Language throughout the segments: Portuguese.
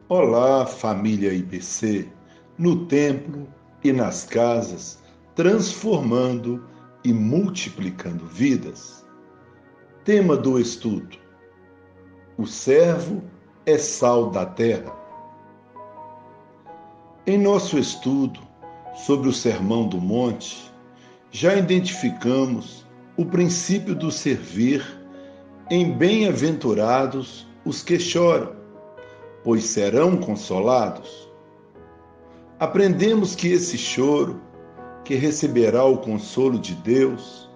Olá, família IBC, no templo e nas casas, transformando e multiplicando vidas. Tema do estudo: o servo é sal da terra. Em nosso estudo sobre o Sermão do Monte, já identificamos o princípio do servir em bem-aventurados os que choram, pois serão consolados. Aprendemos que esse choro, que receberá o consolo de Deus,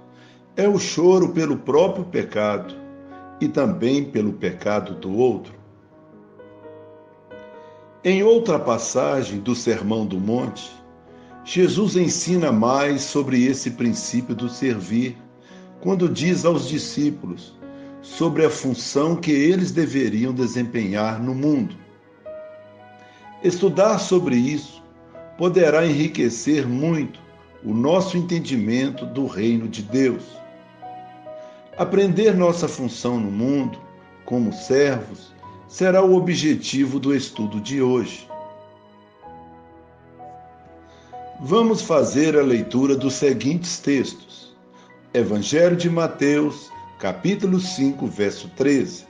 é o choro pelo próprio pecado e também pelo pecado do outro. Em outra passagem do Sermão do Monte, Jesus ensina mais sobre esse princípio do servir, quando diz aos discípulos sobre a função que eles deveriam desempenhar no mundo. Estudar sobre isso poderá enriquecer muito o nosso entendimento do reino de Deus. Aprender nossa função no mundo, como servos, será o objetivo do estudo de hoje. Vamos fazer a leitura dos seguintes textos. Evangelho de Mateus, capítulo 5, verso 13.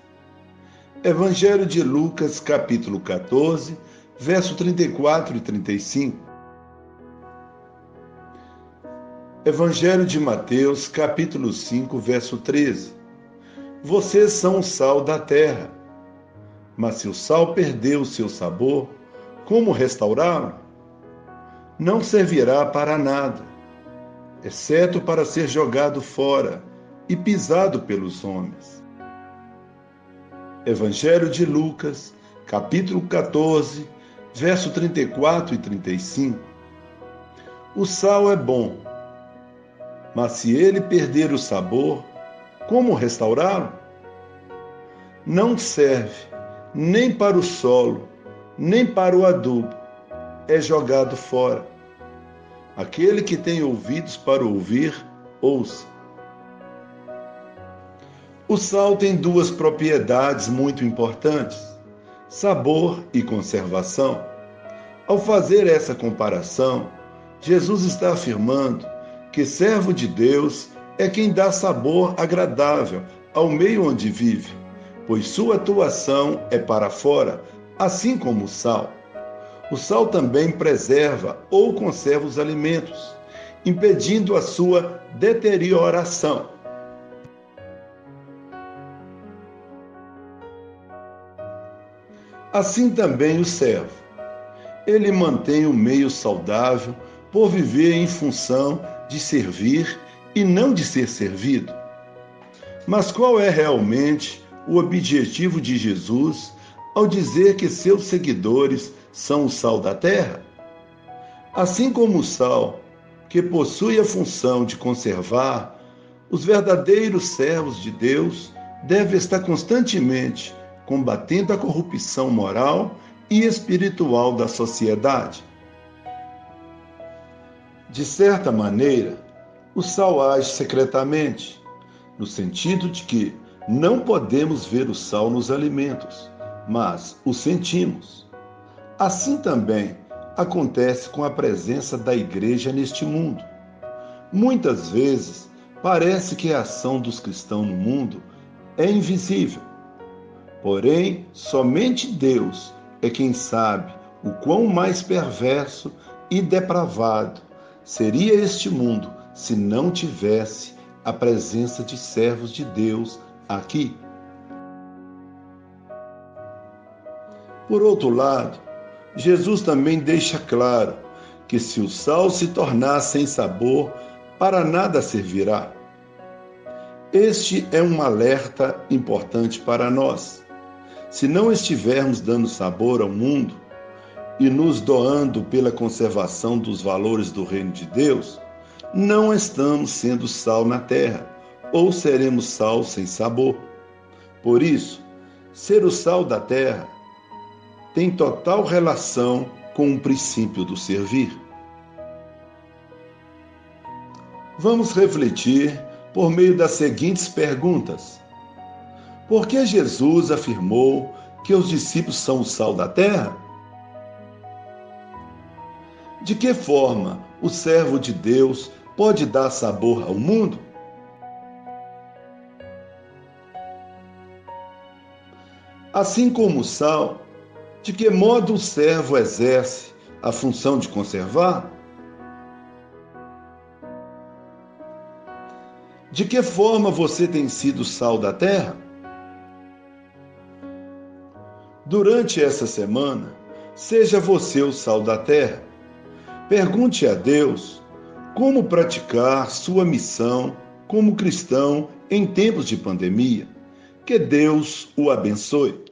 Evangelho de Lucas, capítulo 14, verso 34 e 35. Evangelho de Mateus, capítulo 5, verso 13. Vocês são o sal da terra. Mas se o sal perdeu o seu sabor, como restaurá-lo? Não servirá para nada, exceto para ser jogado fora e pisado pelos homens. Evangelho de Lucas, capítulo 14, verso 34 e 35. O sal é bom, mas se ele perder o sabor, como restaurá-lo? Não serve nem para o solo, nem para o adubo, é jogado fora. Aquele que tem ouvidos para ouvir, ouça. O sal tem duas propriedades muito importantes: sabor e conservação. Ao fazer essa comparação, Jesus está afirmando que servo de Deus é quem dá sabor agradável ao meio onde vive, pois sua atuação é para fora, assim como o sal. O sal também preserva ou conserva os alimentos, impedindo a sua deterioração. Assim também o servo. Ele mantém o meio saudável por viver em função de servir e não de ser servido. Mas qual é realmente o objetivo de Jesus ao dizer que seus seguidores são o sal da terra? Assim como o sal, que possui a função de conservar, os verdadeiros servos de Deus devem estar constantemente combatendo a corrupção moral e espiritual da sociedade. De certa maneira, o sal age secretamente, no sentido de que não podemos ver o sal nos alimentos, mas o sentimos. Assim também acontece com a presença da igreja neste mundo. Muitas vezes, parece que a ação dos cristãos no mundo é invisível. Porém, somente Deus é quem sabe o quão mais perverso e depravado seria este mundo se não tivesse a presença de servos de Deus aqui. Por outro lado, Jesus também deixa claro que se o sal se tornar sem sabor, para nada servirá. Este é um alerta importante para nós. Se não estivermos dando sabor ao mundo e nos doando pela conservação dos valores do reino de Deus, não estamos sendo sal na terra, ou seremos sal sem sabor. Por isso, ser o sal da terra tem total relação com o princípio do servir. Vamos refletir por meio das seguintes perguntas. Por que Jesus afirmou que os discípulos são o sal da terra? De que forma o servo de Deus pode dar sabor ao mundo? Assim como o sal, de que modo o servo exerce a função de conservar? De que forma você tem sido sal da terra? Durante essa semana, seja você o sal da terra. Pergunte a Deus como praticar sua missão como cristão em tempos de pandemia. Que Deus o abençoe.